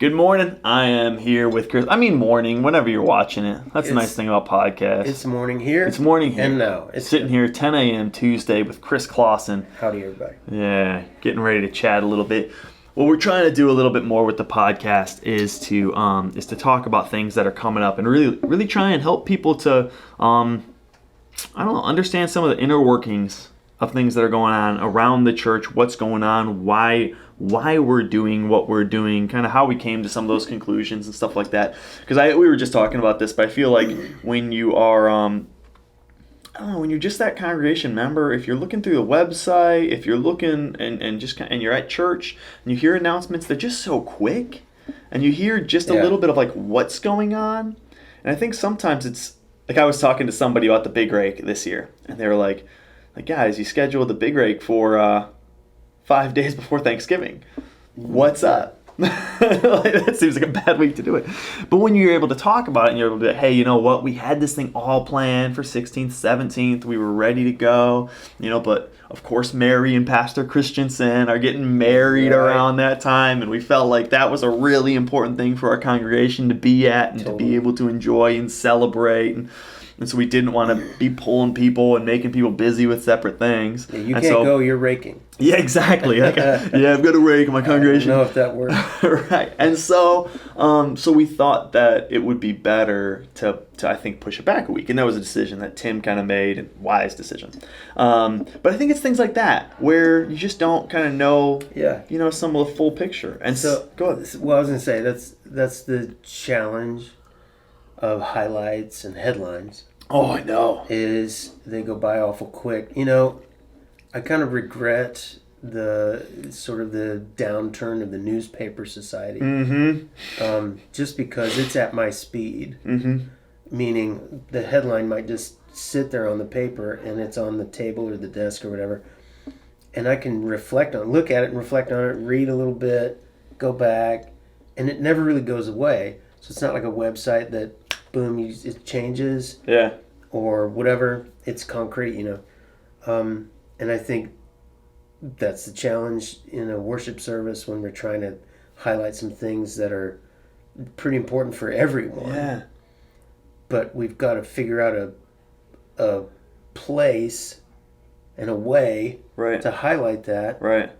Good morning. I am here with Chris. I mean morning, whenever you're watching it. That's the nice thing about podcasts. It's morning here. It's morning here. And now. It's sitting here 10 a.m. Tuesday with Chris Clausen. Howdy, everybody. Yeah, getting ready to chat a little bit. What we're trying to do a little bit more with the podcast is to talk about things that are coming up and really try and help people to understand some of the inner workings of things that are going on around the church, what's going on, why we're doing what we're doing, kind of how we came to some of those conclusions and stuff like that. Because we were just talking about this, but I feel like when you are, when you're just that congregation member, if you're looking through the website, if you're looking and you're at church and you hear announcements, they're just so quick, and you hear just a little bit of like what's going on. And I think sometimes it's like I was talking to somebody about the big rake this year, and they were like, guys, you scheduled the big rake for 5 days before Thanksgiving. What's up? That seems like a bad week to do it. But when you're able to talk about it and you're able to be like, hey, you know what? We had this thing all planned for 16th, 17th. We were ready to go. But of course, Mary and Pastor Christensen are getting married around that time. And we felt like that was a really important thing for our congregation to be at and to be able to enjoy and celebrate. And so we didn't want to be pulling people and making people busy with separate things. Yeah, you can't go, you're raking. Yeah, exactly. I've got a rake in my congregation. I don't know if that works. Right. And so we thought that it would be better to I think, push it back a week. And that was a decision that Tim kind of made, a wise decision. But I think it's things like that where you just don't kind of know, some of the full picture. And so, go ahead. Well, I was going to say, that's the challenge of highlights and headlines. Oh, I know. Is they go by awful quick. I kind of regret the downturn of the newspaper society. Mm-hmm. Just because it's at my speed. Mm-hmm. Meaning the headline might just sit there on the paper and it's on the table or the desk or whatever. And I can look at it and reflect on it, read a little bit, go back, and it never really goes away. So it's not like a website that, boom, it changes. Yeah. Or whatever. It's concrete, And I think that's the challenge in a worship service when we're trying to highlight some things that are pretty important for everyone. Yeah. But we've got to figure out a place and a way to highlight that. Right.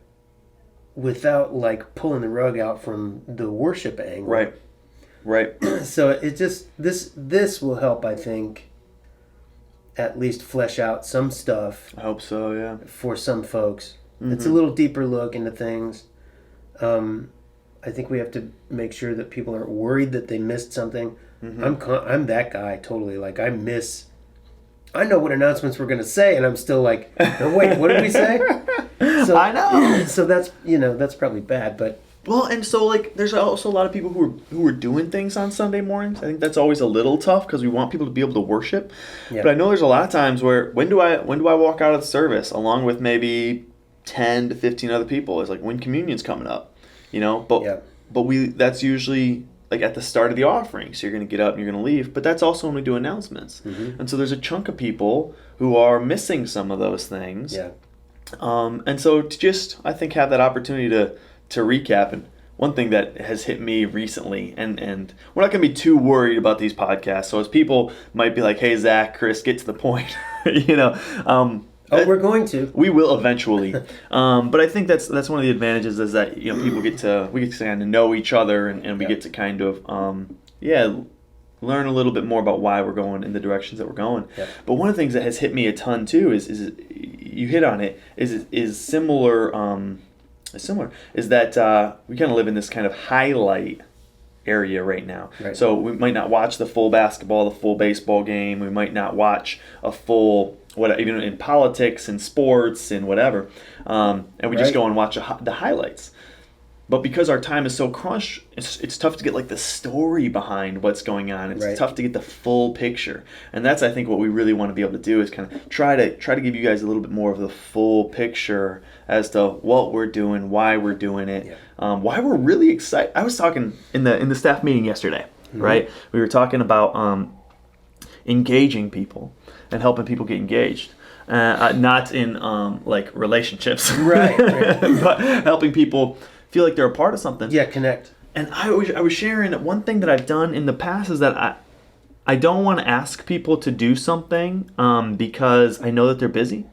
Without like pulling the rug out from the worship angle. Right. So it just this will help, I think, at least flesh out some stuff. I hope so, yeah. For some folks. Mm-hmm. It's a little deeper look into things. I think we have to make sure that people aren't worried that they missed something. Mm-hmm. I'm that guy totally. Like I know what announcements we're going to say, and I'm still like, oh, wait, what did we say? So, I know. So that's probably bad, but. Well, and so like there's also a lot of people who are doing things on Sunday mornings. I think that's always a little tough because we want people to be able to worship. Yeah. But I know there's a lot of times where when do I walk out of the service along with maybe 10 to 15 other people? It's like when communion's coming up, But that's usually like at the start of the offering. So you're going to get up and you're going to leave. But that's also when we do announcements. Mm-hmm. And so there's a chunk of people who are missing some of those things. Yeah. And so to just I think have that opportunity to recap, and one thing that has hit me recently, and we're not going to be too worried about these podcasts, so as people might be like, hey, Zach, Chris, get to the point, we're going to. We will eventually. But I think that's one of the advantages is that, we get to kind of know each other, and we get to kind of, learn a little bit more about why we're going in the directions that we're going. Yeah. But one of the things that has hit me a ton, too, is you hit on it, is similar is that we kind of live in this kind of highlight area right now. Right. So we might not watch the full basketball, the full baseball game. We might not watch a full, even in politics and sports and whatever. And we just go and watch the highlights. But because our time is so crunched, it's tough to get like the story behind what's going on. It's tough to get the full picture, and that's I think what we really want to be able to do is kind of try to give you guys a little bit more of the full picture as to what we're doing, why we're doing it, why we're really excited. I was talking in the staff meeting yesterday, right? We were talking about engaging people and helping people get engaged. Not in relationships, right. but helping people feel like they're a part of something. Yeah, connect. I was sharing that one thing that I've done in the past is that I don't want to ask people to do something because I know that they're busy.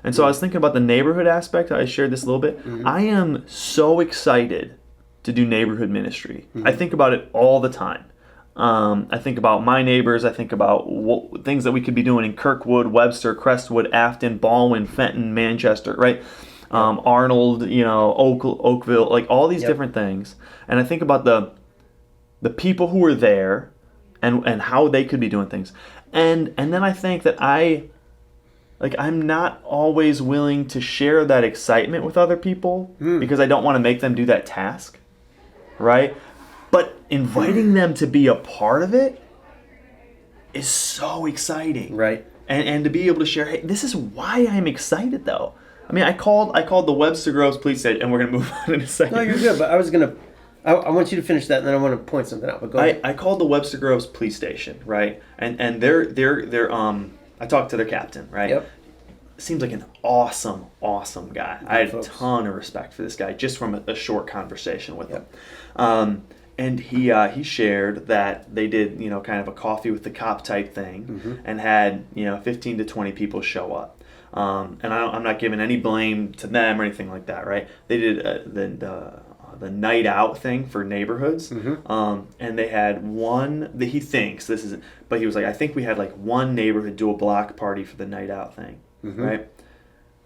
And so I was thinking about the neighborhood aspect. I shared this a little bit. I am so excited to do neighborhood ministry. I think about it all the time. I think about my neighbors. I think about things that we could be doing in Kirkwood, Webster, Crestwood, Afton, Baldwin, Fenton, Manchester, right? Arnold, Oakville, like all these different things. And I think about the people who are there and how they could be doing things. And then I think that I'm not always willing to share that excitement with other people because I don't want to make them do that task, right? But inviting them to be a part of it is so exciting, Right. And to be able to share, hey, this is why I'm excited, though. I mean, I called the Webster Groves Police Station, and we're gonna move on in a second. No, you're good. But I want you to finish that, and then I want to point something out. But go ahead. I called the Webster Groves Police Station, right? And they're I talked to their captain, right? Yep. Seems like an awesome guy. I had folks. a ton of respect for this guy just from a short conversation with him. And he shared that they did, kind of a coffee with the cop type thing, and had 15 to 20 people show up. And I'm not giving any blame to them or anything like that, right? They did the night out thing for neighborhoods, and they had one that he thinks this is, but he was like, I think we had like one neighborhood do a block party for the night out thing, right?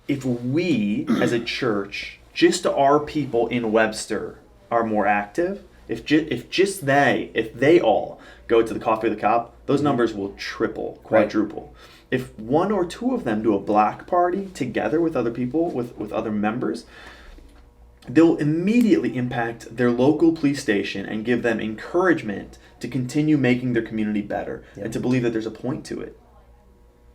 If we as a church, just our people in Webster are more active, if they all go to the coffee with the cop, those numbers will triple, quadruple. Right. If one or two of them do a block party together with other people, with other members, they'll immediately impact their local police station and give them encouragement to continue making their community better and to believe that there's a point to it.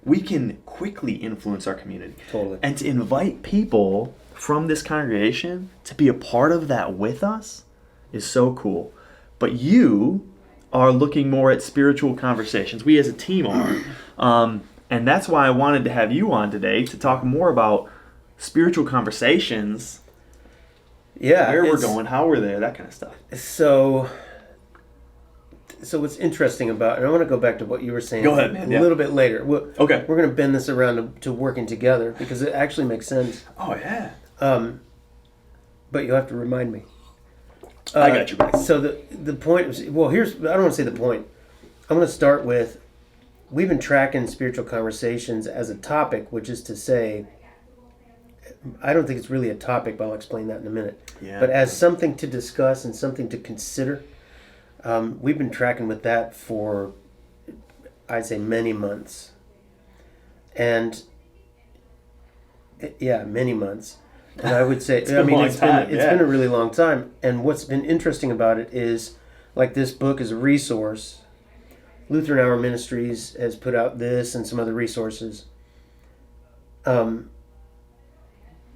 We can quickly influence our community. Totally. And to invite people from this congregation to be a part of that with us is so cool. But you are looking more at spiritual conversations. We as a team are. And that's why I wanted to have you on today to talk more about spiritual conversations. Yeah. Where we're going, how we're there, that kind of stuff. So what's interesting about, and I want to go back to what you were saying Go ahead, man. a little bit later. Okay. We're going to bend this around to working together because it actually makes sense. Oh, yeah. But you'll have to remind me. I got you, buddy. So the point was, I don't want to say the point. I'm going to start with, we've been tracking spiritual conversations as a topic, which is to say, I don't think it's really a topic, but I'll explain that in a minute. Yeah. But as something to discuss and something to consider, we've been tracking with that for, I'd say, many months. And, many months. And I would say, it's been a really long time. And what's been interesting about it is, like, this book is a resource. Lutheran Hour Ministries has put out this and some other resources. But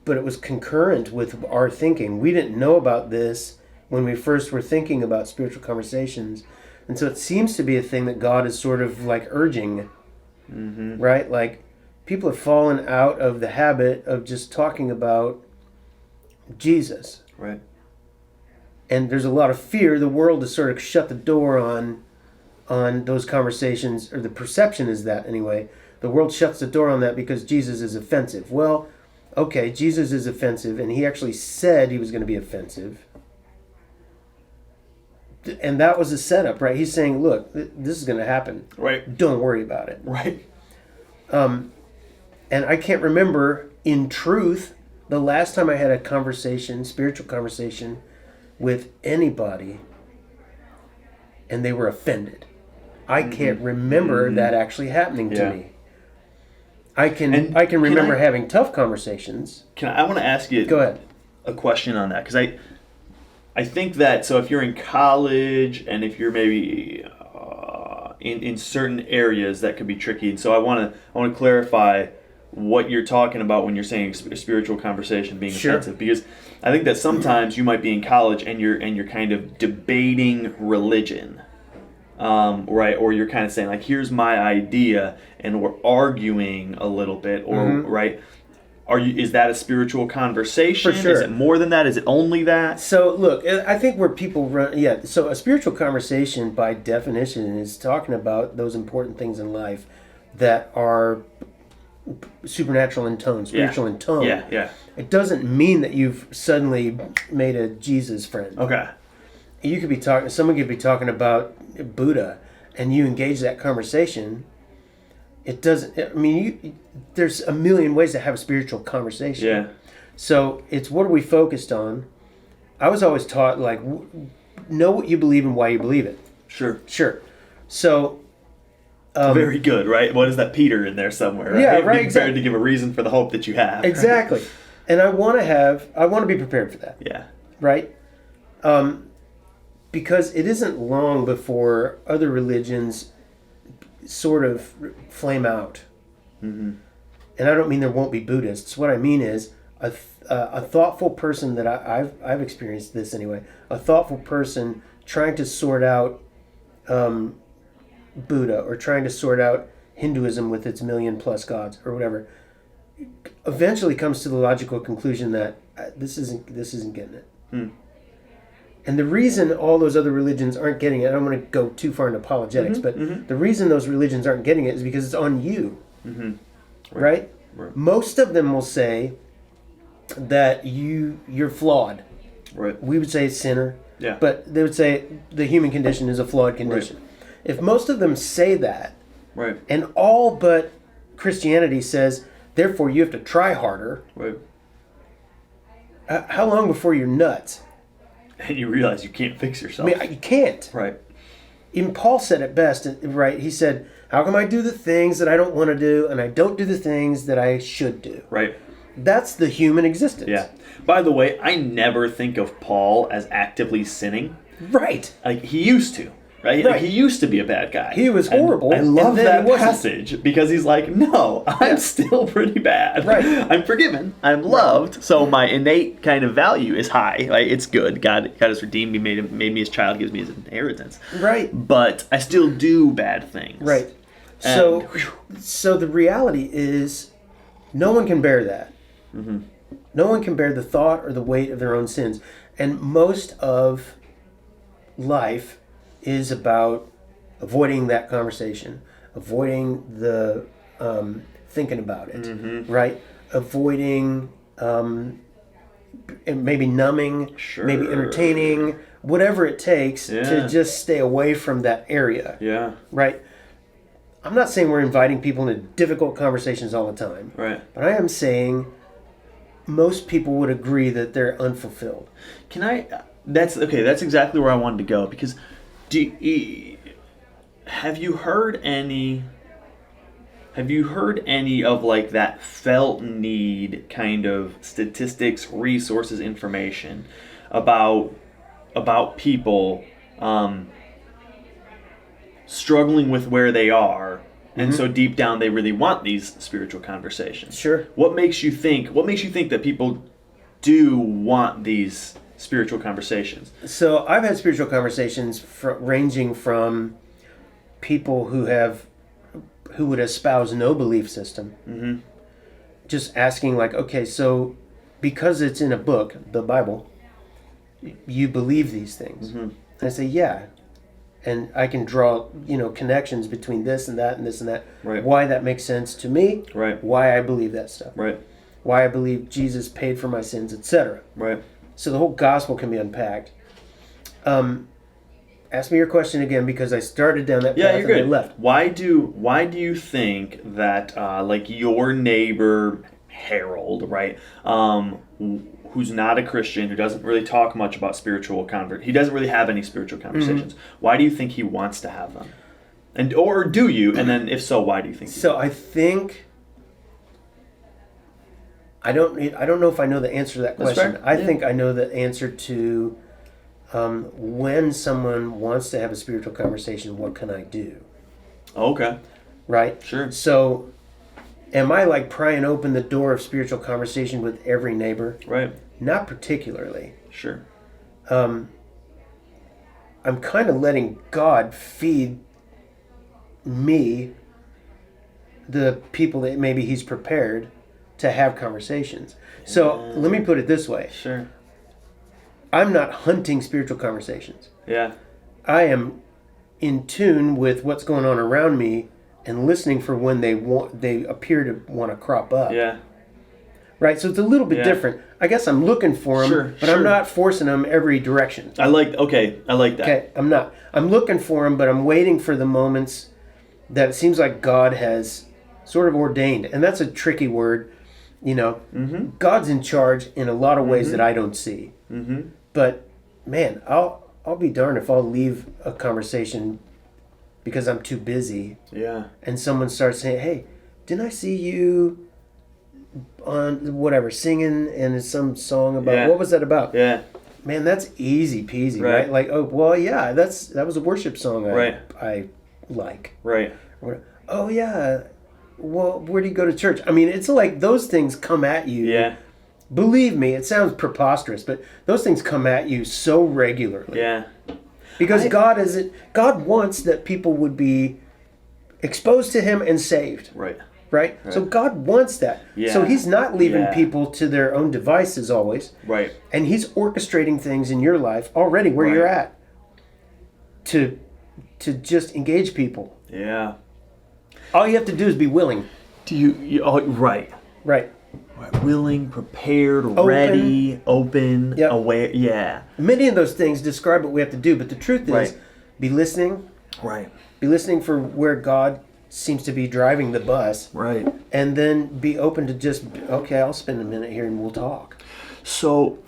it was concurrent with our thinking. We didn't know about this when we first were thinking about spiritual conversations. And so it seems to be a thing that God is sort of like urging, right? Like, people have fallen out of the habit of just talking about Jesus. Right. And there's a lot of fear. The world has sort of shut the door on those conversations, or the perception is that anyway. The world shuts the door on that because Jesus is offensive. Well, okay, Jesus is offensive, and he actually said he was going to be offensive. And that was a setup, right? He's saying, look, this is going to happen. Right. Don't worry about it. Right. And I can't remember, in truth, the last time I had a conversation, spiritual conversation, with anybody, and they were offended. I can't remember that actually happening to me. I can remember having tough conversations. I want to ask you Go ahead. a question on that, because I think that, so if you're in college and if you're maybe in certain areas, that could be tricky. And so I want to clarify what you're talking about when you're saying a spiritual conversation being offensive, because I think that sometimes you might be in college and you're kind of debating religion, right? Or you're kind of saying, like, here's my idea, and we're arguing a little bit, or right. Is that a spiritual conversation? For sure. Is it more than that? Is it only that? So look, I think where people run, so a spiritual conversation by definition is talking about those important things in life that are supernatural in tone, spiritual in tone. Yeah. It doesn't mean that you've suddenly made a Jesus friend. Okay. You could be talking, someone could be talking about Buddha, and you engage that conversation. It doesn't, I mean, there's a million ways to have a spiritual conversation. Yeah. So it's what are we focused on? I was always taught, like, know what you believe and why you believe it. Sure. So very good, right? What is that Peter in there somewhere? Right? Yeah, right. Be prepared Exactly. to give a reason for the hope that you have. Exactly. And I want to be prepared for that. Yeah. Right? Because it isn't long before other religions sort of flame out. Mm-hmm. And I don't mean there won't be Buddhists. What I mean is a thoughtful person that I've experienced this anyway. A thoughtful person trying to sort out Buddha or trying to sort out Hinduism with its 1,000,000+ gods or whatever, eventually comes to the logical conclusion that this isn't getting it. And the reason all those other religions aren't getting it, I don't want to go too far into apologetics, but the reason those religions aren't getting it is because it's on you. Right? Most of them will say that you're flawed. Right. We would say sinner. Yeah. But they would say the human condition is a flawed condition. Right. If most of them say that, right, and all but Christianity says, therefore you have to try harder, right, how long before you're nuts? And you realize you can't fix yourself. I mean, you can't. Right. Even Paul said it best, right? He said, how come I do the things that I don't want to do, and I don't do the things that I should do? Right. That's the human existence. Yeah. By the way, I never think of Paul as actively sinning. Right. Like, he used to. Right? Like, he used to be a bad guy. He was horrible. I love that passage because he's like, no, I'm still pretty bad. Right. I'm forgiven. I'm loved. So my innate kind of value is high. Like, it's good. God has redeemed me, made me his child, gives me his inheritance. Right. But I still do bad things. Right. So the reality is, no one can bear that. Mm-hmm. No one can bear the thought or the weight of their own sins. And most of life is about avoiding that conversation, avoiding the thinking about it, right? Avoiding, maybe numbing, maybe entertaining, whatever it takes to just stay away from that area. Yeah. Right? I'm not saying we're inviting people into difficult conversations all the time. Right. But I am saying most people would agree that they're unfulfilled. That's exactly where I wanted to go, because have you heard any of like that felt need kind of statistics, resources, information about people struggling with where they are, and so deep down they really want these spiritual conversations? Sure. What makes you think that people do want these spiritual conversations? So I've had spiritual conversations ranging from people who would espouse no belief system, just asking like, okay, so because it's in a book, the Bible, you believe these things? And I say, yeah, and I can draw connections between this and that and this and that. Right. Why that makes sense to me. Right. Why I believe that stuff. Right. Why I believe Jesus paid for my sins, etc. Right. So the whole gospel can be unpacked. Ask me your question again, because I started down that path you're good. And I left. Why do you think that like your neighbor Harold, right, who's not a Christian, who doesn't really talk much about he doesn't really have any spiritual conversations. Why do you think he wants to have them? Or do you? And then if so, why do you think? So I think I don't know if I know the answer to that question. I think I know the answer to when someone wants to have a spiritual conversation, what can I do? Okay. Right? Sure. So am I like prying open the door of spiritual conversation with every neighbor? Right. Not particularly. Sure. I'm kind of letting God feed me the people that maybe he's prepared to have conversations. So let me put it this way. Sure. I'm not hunting spiritual conversations. Yeah. I am in tune with what's going on around me and listening for when they appear to want to crop up. Yeah. Right? So it's a little bit Yeah. different. I guess I'm looking for them, Sure, but sure. I'm not forcing them every direction. I like that. Okay, I'm not. I'm looking for them, but I'm waiting for the moments that it seems like God has sort of ordained. And that's a tricky word. You know, God's in charge in a lot of ways that I don't see. Mm-hmm. But man, I'll be darned if I'll leave a conversation because I'm too busy, Yeah. and someone starts saying, "Hey, didn't I see you on whatever singing and it's some song about Yeah. what was that about?" Yeah. Man, that's easy peasy, Right. right? Like, oh well, yeah, that was a worship song Right. I like. Right. Or, oh yeah, well, where do you go to church? I mean, it's like those things come at you. Yeah. Believe me, it sounds preposterous, but those things come at you so regularly. Yeah. Because God wants that people would be exposed to Him and saved, Right. right? So God wants that. Yeah. So He's not leaving Yeah. people to their own devices always, Right. and He's orchestrating things in your life already where Right. you're at to just engage people. Yeah. All you have to do is be willing, Do you oh, right. right? Willing, prepared, ready, open, Yep. aware. Yeah. Many of those things describe what we have to do, but the truth is, Right. be listening. Right. Be listening for where God seems to be driving the bus, Right. and then be open to just, okay, I'll spend a minute here and we'll talk. So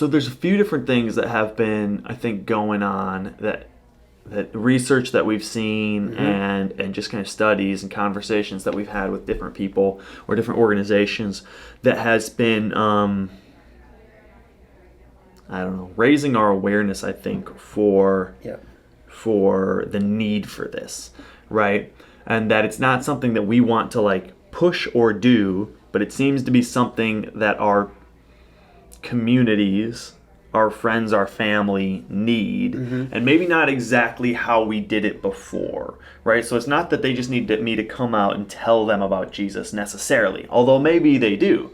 there's a few different things that have been, I think, going on that research that we've seen and just kind of studies and conversations that we've had with different people or different organizations that has been I don't know, raising our awareness, I think, for the need for this, right? And that it's not something that we want to like push or do, but it seems to be something that our communities, our friends, our family need, and maybe not exactly how we did it before, right? So it's not that they just need me to come out and tell them about Jesus necessarily, although maybe they do.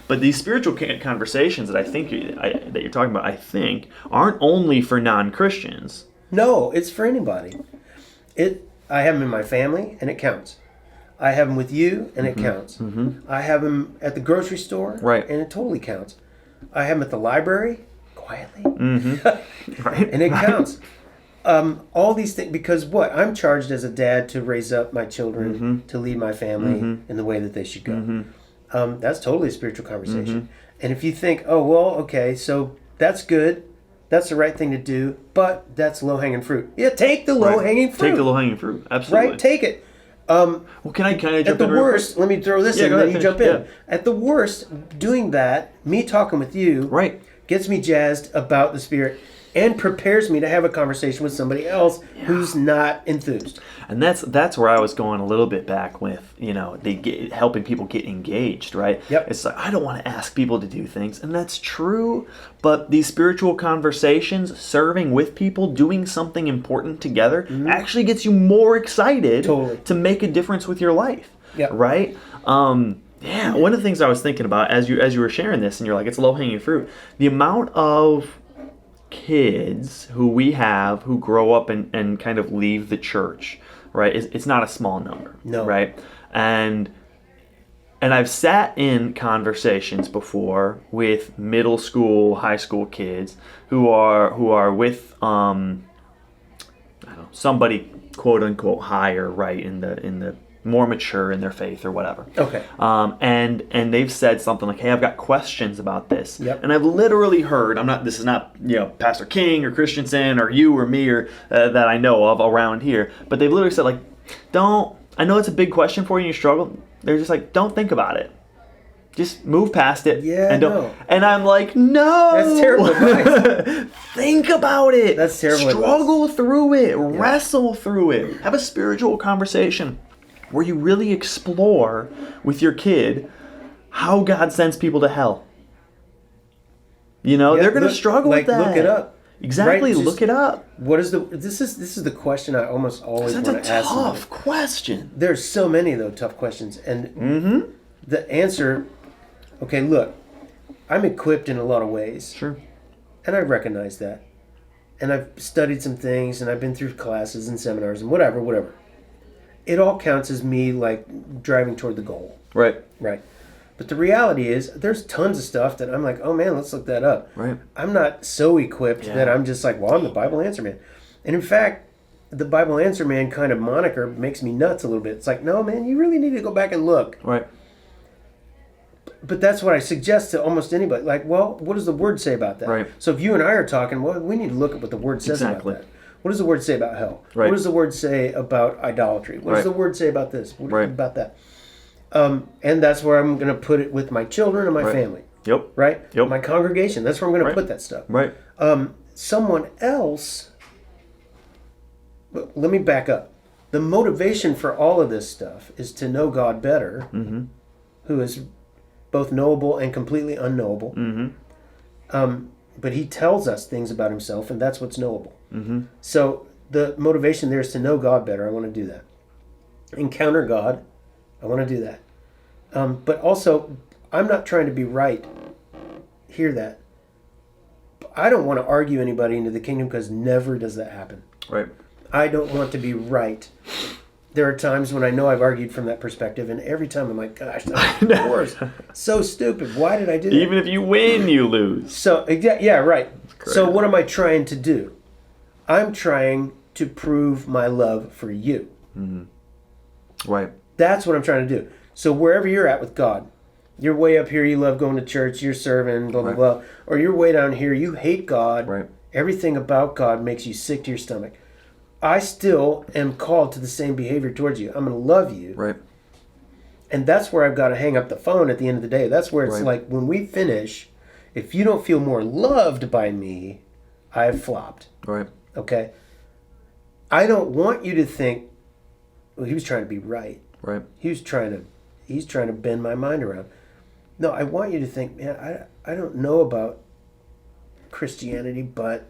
But these spiritual conversations that I think that you're talking about, I think, aren't only for non-Christians. No, it's for anybody. I have them in my family, and it counts. I have them with you, and it counts. I have them at the grocery store, Right. and it totally counts. I have them at the library, quietly, Right? and it counts. All these things, because what? I'm charged as a dad to raise up my children, to lead my family in the way that they should go. That's totally a spiritual conversation. And if you think, oh, well, okay, so that's good. That's the right thing to do, but that's low-hanging fruit. Yeah, take the low-hanging fruit. Take the low-hanging fruit. Absolutely. Right? Take it. Well, can I jump At the in real worst, quick? let me throw this Yeah, in, go then ahead, you jump finish. in. At the worst, doing that, me talking with you, Right. gets me jazzed about the Spirit and prepares me to have a conversation with somebody else who's not enthused. And that's where I was going a little bit back with, helping people get engaged, right? Yep. It's like, I don't want to ask people to do things, and that's true, but these spiritual conversations, serving with people, doing something important together, actually gets you more excited Totally. to make a difference with your life, Yep. right? Yeah, one of the things I was thinking about as you were sharing this, and you're like, it's low-hanging fruit, the amount of kids who we have who grow up and kind of leave the church, right? It's not a small number, No. right? And I've sat in conversations before with middle school, high school kids who are with I don't know, somebody quote unquote higher, right, in the more mature in their faith or whatever. Okay. And they've said something like, "Hey, I've got questions about this." Yep. And I've literally heard, this is not, Pastor King or Christensen or you or me or that I know of around here, but they've literally said like, I know it's a big question for you and you struggle. They're just like, don't think about it. Just move past it. Yeah, and don't. no. And I'm like, no. That's terrible advice. Think about it. That's terrible Struggle through it. Wrestle through it. Have a spiritual conversation where you really explore with your kid how God sends people to hell. They're going to struggle with that. Look it up. Exactly, Right? look it up. What is this is the question I almost always That's want a to ask. tough question. There's so many though tough questions, and the answer, okay, look, I'm equipped in a lot of ways. Sure. And I recognize that. And I've studied some things, and I've been through classes and seminars and whatever. It all counts as me, like, driving toward the goal. Right. Right. But the reality is, there's tons of stuff that I'm like, oh man, let's look that up. Right. I'm not so equipped that I'm just like, well, I'm the Bible Answer Man. And in fact, the Bible Answer Man kind of moniker makes me nuts a little bit. It's like, no, man, you really need to go back and look. Right. But that's what I suggest to almost anybody. Like, well, what does the Word say about that? Right. So if you and I are talking, well, we need to look at what the Word says about that. What does the Word say about hell? Right. What does the Word say about idolatry? What does the Word say about this? What about that? And that's where I'm going to put it with my children and my family. Yep. Right? Yep. My congregation. That's where I'm going to put that stuff. Right. Someone else... Let me back up. The motivation for all of this stuff is to know God better, who is both knowable and completely unknowable. But he tells us things about himself, and that's what's knowable. So the motivation there is to know God better. I want to do that. Encounter God. I want to do that. But also, I'm not trying to be right. Hear that. I don't want to argue anybody into the kingdom, because never does that happen. Right. I don't want to be right. There are times when I know I've argued from that perspective, and every time I'm like, gosh, that's the worst. So stupid. Why did I do that? Even if you win, you lose. So, yeah, right. So what am I trying to do? I'm trying to prove my love for you. Right. That's what I'm trying to do. So wherever you're at with God, you're way up here, you love going to church, you're serving, blah, blah, blah. Or you're way down here, you hate God. Right. Everything about God makes you sick to your stomach. I still am called to the same behavior towards you. I'm going to love you. Right. And that's where I've got to hang up the phone at the end of the day. That's where it's like, when we finish, if you don't feel more loved by me, I've flopped. Right. Okay? I don't want you to think, well, he was trying to be right. Right. He's trying to bend my mind around. No, I want you to think, man, I don't know about Christianity, or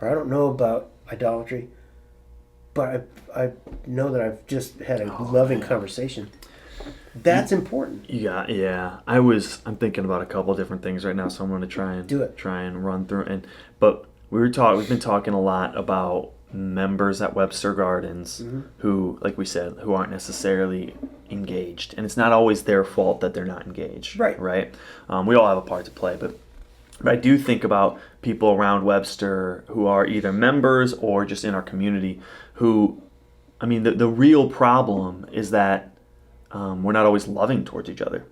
I don't know about idolatry, but I know that I've just had a loving conversation. That's important. Yeah. I'm thinking about a couple of different things right now, so I'm going to try and run through. But we've been talking a lot about members at Webster Gardens who, like we said, who aren't necessarily engaged, and it's not always their fault that they're not engaged. Right. We all have a part to play, but I do think about people around Webster who are either members or just in our community who, I mean, the real problem is that we're not always loving towards each other.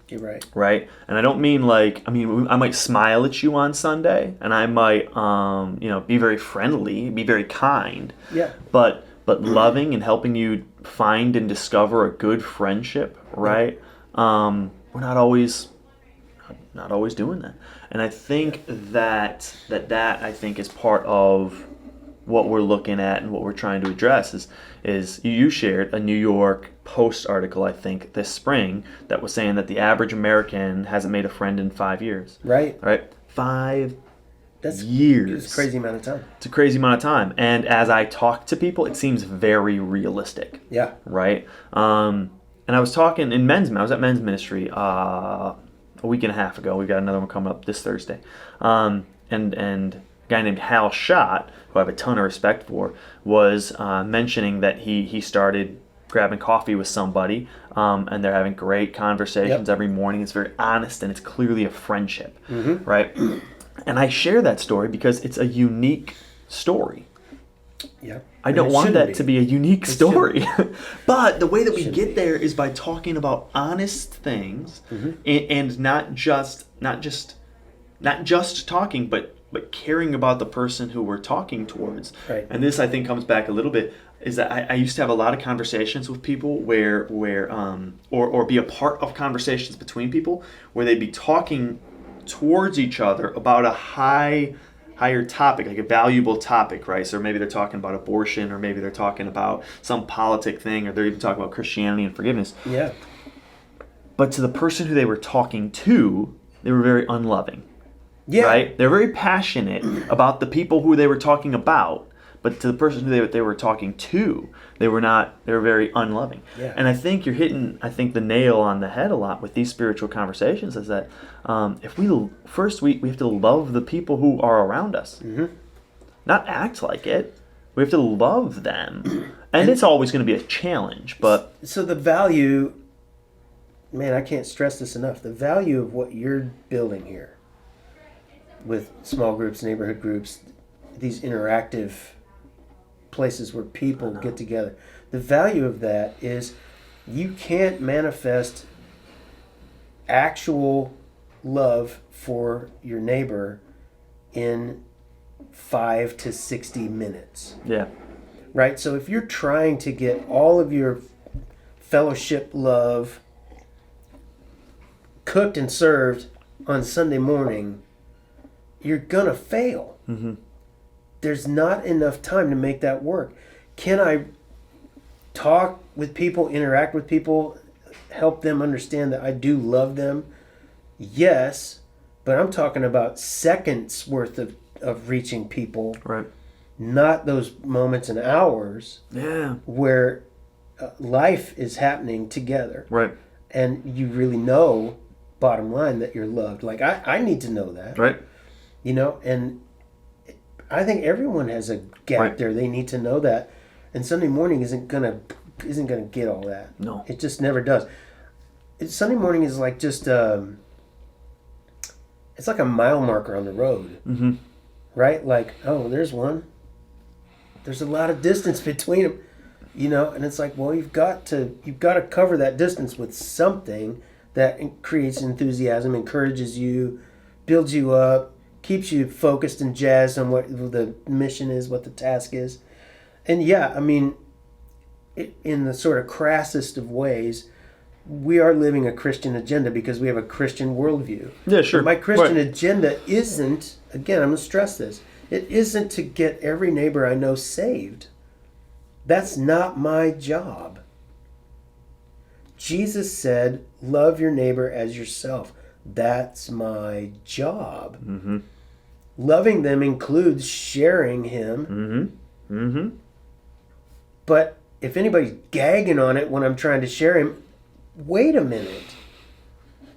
You're right. Right? And I don't mean I might smile at you on Sunday, and I might, be very friendly, be very kind. Yeah. But loving and helping you find and discover a good friendship, right? We're not always doing that. And I think that I think is part of what we're looking at and what we're trying to address is you shared a New York Post article, I think, this spring that was saying that the average American hasn't made a friend in 5 years. Right. 5 years. It's a crazy amount of time. It's a crazy amount of time. And as I talk to people, it seems very realistic. Yeah. Right? And I was talking I was at men's ministry a week and a half ago. We've got another one coming up this Thursday. And a guy named Hal Schott, who I have a ton of respect for, was mentioning that he started grabbing coffee with somebody, and they're having great conversations every morning. It's very honest, and it's clearly a friendship, right? And I share that story because it's a unique story. Yeah. I don't want that to be a unique story. But the way that we get there is by talking about honest things and not just talking, but caring about the person who we're talking towards. Right. And this, I think, comes back a little bit, is that I used to have a lot of conversations with people or be a part of conversations between people where they'd be talking towards each other about a higher topic, like a valuable topic, right? So maybe they're talking about abortion, or maybe they're talking about some politic thing, or they're even talking about Christianity and forgiveness. Yeah. But to the person who they were talking to, they were very unloving. Yeah. Right? They're very passionate about the people who they were talking about, but to the person who they were talking to, they were very unloving. Yeah. And I think you're hitting, the nail on the head a lot with these spiritual conversations is that if we have to love the people who are around us, not act like it. We have to love them. And it's always going to be a challenge, but... So the value, man, I can't stress this enough. The value of what you're building here with small groups, neighborhood groups, these interactive places where people get together. The value of that is you can't manifest actual love for your neighbor in 5 to 60 minutes. Yeah. Right? So if you're trying to get all of your fellowship love cooked and served on Sunday morning, you're going to fail. Mm-hmm. There's not enough time to make that work. Can I talk with people, interact with people, help them understand that I do love them? Yes, but I'm talking about seconds worth of reaching people. Right. Not those moments and hours where life is happening together. Right. And you really know, bottom line, that you're loved. Like, I need to know that. Right. You know, and I think everyone has a gap there. They need to know that. And Sunday morning isn't gonna get all that. No. It just never does. Sunday morning is like just it's like a mile marker on the road. Mm-hmm. Right? Like, oh, there's one. There's a lot of distance between them, you know, and it's like, well, you've got to cover that distance with something that creates enthusiasm, encourages you, builds you up, keeps you focused and jazzed on what the mission is, what the task is. And yeah, I mean, in the sort of crassest of ways, we are living a Christian agenda because we have a Christian worldview. Yeah, sure. But my Christian agenda isn't, again, I'm going to stress this, it isn't to get every neighbor I know saved. That's not my job. Jesus said, love your neighbor as yourself. That's my job. Mm-hmm. Loving them includes sharing him. Mm-hmm. Mm-hmm. But if anybody's gagging on it when I'm trying to share him, wait a minute.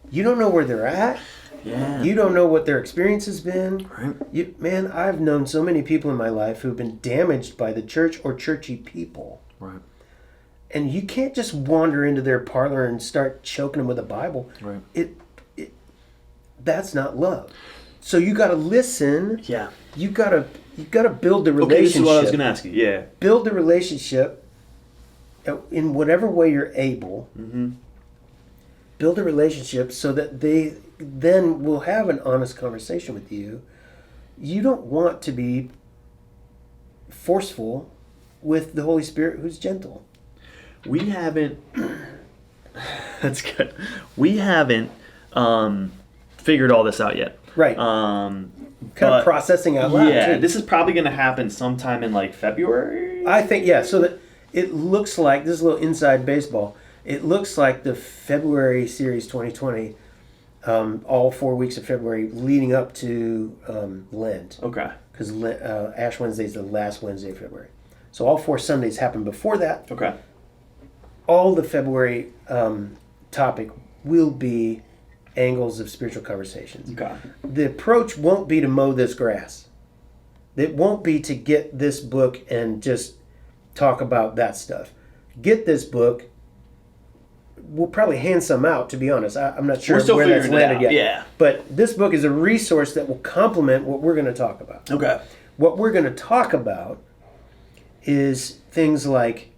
You don't know where they're at. Yeah. You don't know what their experience has been. Right. Man, I've known so many people in my life who've been damaged by the church or churchy people. Right. And you can't just wander into their parlor and start choking them with a Bible. Right. That's not love. So you got to listen. Yeah. You got to build the relationship. Okay, this is what I was going to ask you. Yeah. Build the relationship in whatever way you're able. Mm-hmm. Build a relationship so that they then will have an honest conversation with you. You don't want to be forceful with the Holy Spirit who's gentle. We haven't... That's good. We haven't figured all this out yet. Right. Kind of processing out loud. Yeah, too. this is probably going to happen sometime in like February. I think, yeah. So that it looks like, this is a little inside baseball, it looks like the February series 2020, all 4 weeks of February leading up to Lent. Okay. Because Ash Wednesday is the last Wednesday of February. So all 4 Sundays happen before that. Okay. All the February topic will be angles of spiritual conversations. Okay. The approach won't be to mow this grass. It won't be to get this book and just talk about that stuff. Get this book. We'll probably hand some out, to be honest. I'm not sure where that's landed yet. Yeah. But this book is a resource that will complement what we're going to talk about. Okay. What we're going to talk about is things like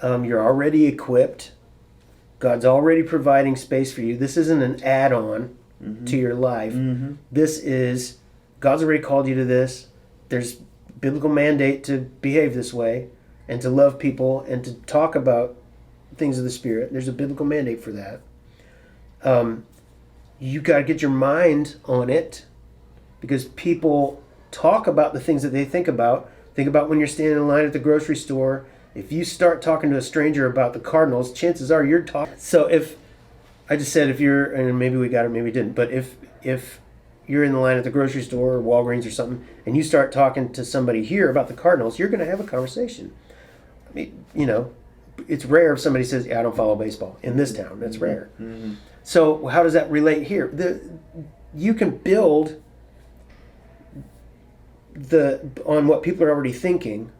you're already equipped. God's already providing space for you. This isn't an add-on to your life. Mm-hmm. This is, God's already called you to this. There's biblical mandate to behave this way and to love people and to talk about things of the Spirit. There's a biblical mandate for that. You got to get your mind on it because people talk about the things that they think about. Think about when you're standing in line at the grocery store. If you start talking to a stranger about the Cardinals, chances are you're talking. So if, I just said if you're, and maybe we got it, maybe we didn't, but if you're in the line at the grocery store or Walgreens or something, and you start talking to somebody here about the Cardinals, you're going to have a conversation. I mean, it's rare if somebody says, "Yeah, I don't follow baseball in this town." That's rare. Mm-hmm. So how does that relate here? You can build on what people are already thinking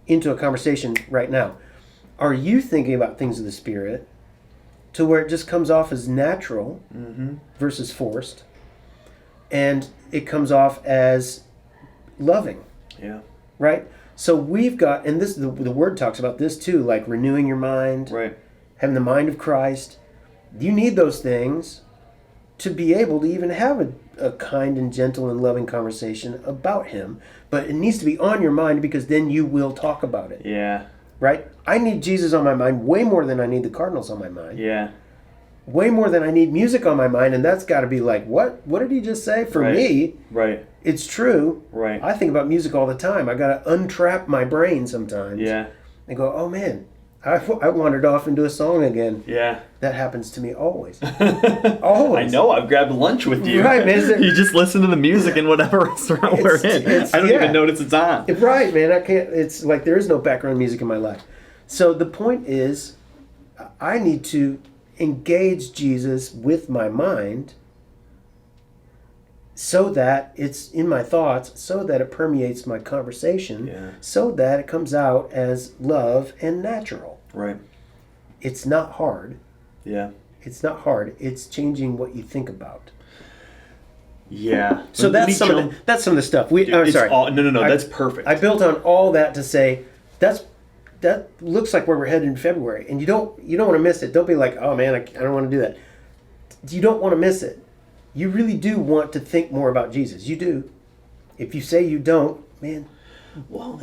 into a conversation right now. Are you thinking about things of the Spirit to where it just comes off as natural versus forced, and it comes off as loving? Yeah. Right? So we've got, and this the Word talks about this too, like renewing your mind, Right. having the mind of Christ. You need those things to be able to even have a kind and gentle and loving conversation about Him. But it needs to be on your mind, because then you will talk about it. Yeah. Right? I need Jesus on my mind way more than I need the Cardinals on my mind. Yeah. Way more than I need music on my mind, and that's got to be like, what did he just say? For me, Right. it's true. Right. I think about music all the time. I got to untrap my brain sometimes. Yeah. And go, oh man, I wandered off into a song again. Yeah. That happens to me always. Always. I know. I've grabbed lunch with you. Right, man. You just listen to the music in whatever restaurant we're in. I don't even notice it's on. Right, man. I can't. It's like there is no background music in my life. So the point is, I need to engage Jesus with my mind, so that it's in my thoughts, so that it permeates my conversation, so that it comes out as love and natural. Right. It's not hard. Yeah. It's not hard. It's changing what you think about. Yeah. So that's some of the stuff. I'm sorry. No. That's perfect. I built on all that to say that looks like where we're headed in February, and you don't want to miss it. Don't be like, oh man, I don't want to do that. You don't want to miss it. You really do want to think more about Jesus. You do. If you say you don't, man,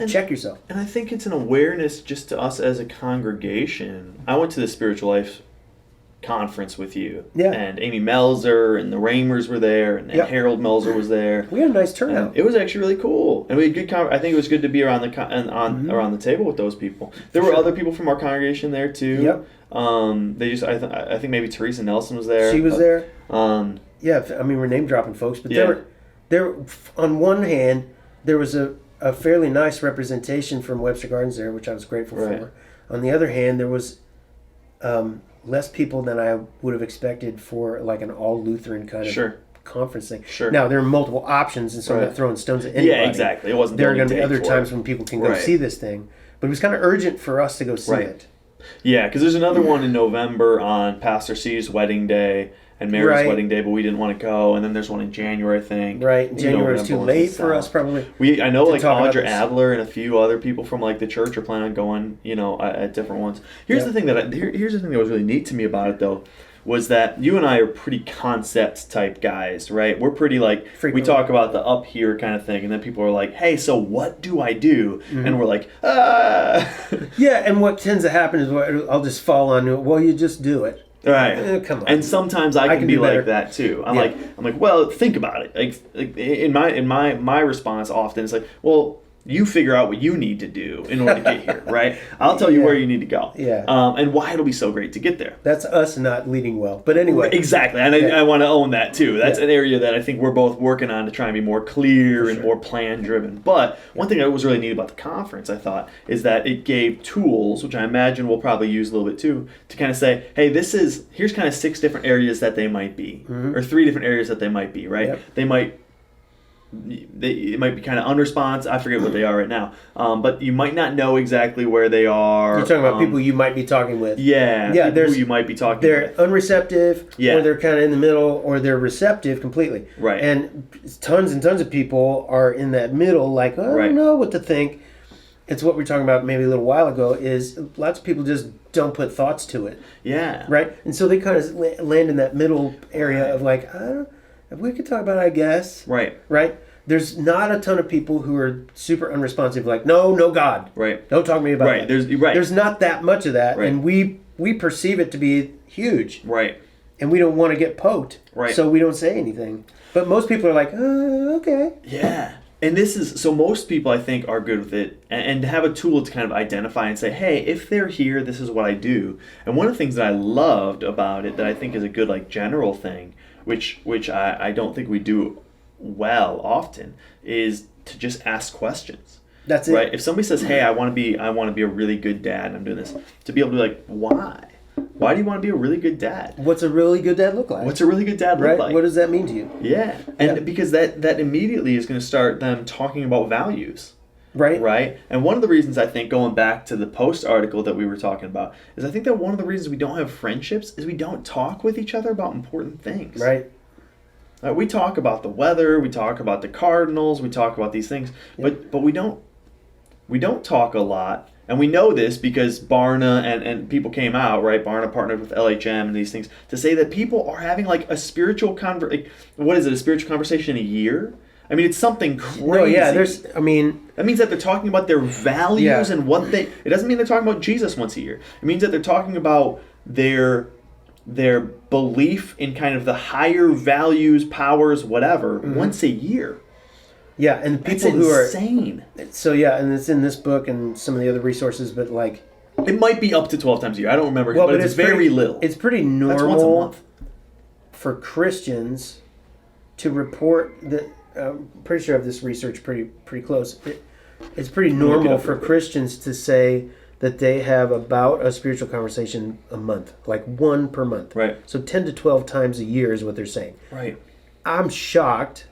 check yourself. And I think it's an awareness just to us as a congregation. I went to the Spiritual Life conference with you. Yeah. And Amy Melzer and the Ramers were there, and Harold Melzer was there. We had a nice turnout. And it was actually really cool, and we had good. I think it was good to be around around the table with those people. There were other people from our congregation there too. Yep. I think maybe Teresa Nelson was there. She was there. Yeah, I mean, we're name dropping folks, but there on one hand there was a fairly nice representation from Webster Gardens there, which I was grateful for. On the other hand, there was less people than I would have expected for like an all Lutheran kind of conference thing. Sure. Now there are multiple options, and so I'm not throwing stones at anybody. Yeah, exactly. It wasn't. There are going to be other times when people can go see this thing, but it was kind of urgent for us to go see it. Yeah, because there's another one in November on Pastor C's wedding day and Mary's wedding day, but we didn't want to go. And then there's one in January, I think. Right, January is too late for us, probably. I know like Audra Adler and a few other people from like the church are planning on going, at different ones. Here's the thing here's the thing that was really neat to me about it though, was that you and I are pretty concept type guys, right? We're pretty like, we talk about the up here kind of thing, and then people are like, hey, so what do I do? And we're like, Yeah, and what tends to happen is I'll just fall on it. Well, you just do it. Right. Come on. And sometimes I can be like that too. I'm like, well, think about it. Like in my response often is like, well, you figure out what you need to do in order to get here, right? I'll tell you where you need to go. Yeah. And why it'll be so great to get there. That's us not leading well. But anyway. Exactly. And I want to own that too. That's an area that I think we're both working on to try and be more clear and more plan driven. But one thing that was really neat about the conference, I thought, is that it gave tools, which I imagine we'll probably use a little bit too, to kind of say, hey, here's kind of 6 different areas that they might be, or 3 different areas that they might be, right? Yep. It might be kind of unresponsive. I forget what they are right now. But you might not know exactly where they are. You're talking about people you might be talking with. Yeah. People you might be talking with. They're unreceptive, or they're kind of in the middle, or they're receptive completely. Right. And tons and tons of people are in that middle, like, I don't know what to think. It's what we were talking about maybe a little while ago, is lots of people just don't put thoughts to it. Yeah. Right? And so they kind of land in that middle area of like, if we could talk about it, I guess. Right. Right? There's not a ton of people who are super unresponsive, like, no God. Right. Don't talk to me about it. There's not that much of that, and we perceive it to be huge. Right. And we don't want to get poked. Right. So we don't say anything. But most people are like, okay. Yeah. And so most people, I think, are good with it, and to have a tool to kind of identify and say, hey, if they're here, this is what I do. And one of the things that I loved about it that I think is a good, like, general thing, which I don't think we do well often is to just ask questions. That's it. Right? If somebody says, "Hey, I want to be a really good dad," and I'm doing this, to be able to be like, "Why? Why do you want to be a really good dad? What's a really good dad look like? What's a really good dad look like? What does that mean to you? Yeah. And because that immediately is going to start them talking about values. Right. Right? And one of the reasons I think, going back to the post article that we were talking about, is I think that one of the reasons we don't have friendships is we don't talk with each other about important things. Right. We talk about the weather, we talk about the Cardinals, we talk about these things, but we don't talk a lot. And we know this because Barna and people came out, right? Barna partnered with LHM and these things to say that people are having like a spiritual a spiritual conversation a year? I mean, it's something crazy. No, yeah, that means that they're talking about their values and what it doesn't mean they're talking about Jesus once a year. It means that they're talking about their belief in kind of the higher values, powers, whatever, once a year. Yeah, and people who are insane. So and it's in this book and some of the other resources, but like it might be up to 12 times a year. I don't remember, but it's very little. It's pretty normal. That's once a month. For Christians to report that. I'm pretty sure I have this research pretty close. It's pretty normal for Christians to say that they have about a spiritual conversation a month, like one per month. Right. So 10 to 12 times a year is what they're saying. Right. I'm shocked.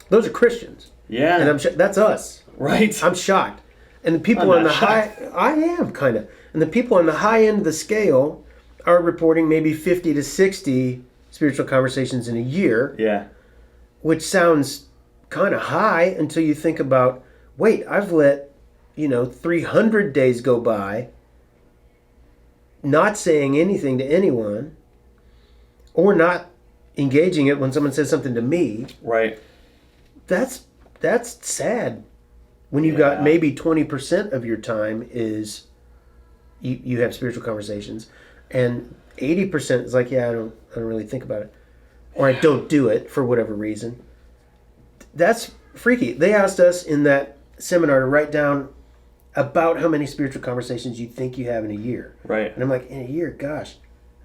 Those are Christians. Yeah. And that's us. Right. I'm shocked. And the people on the high, I am kind of. And the people on the high end of the scale are reporting maybe 50 to 60 spiritual conversations in a year. Yeah. Which sounds kind of high until you think about, wait, I've let 300 days go by not saying anything to anyone or not engaging it when someone says something to me. Right. That's sad when you've got maybe 20% of your time is you have spiritual conversations and 80% is like, I don't really think about it, or I don't do it for whatever reason. That's freaky. They asked us in that seminar to write down about how many spiritual conversations you think you have in a year. Right. And I'm like, in a year, gosh,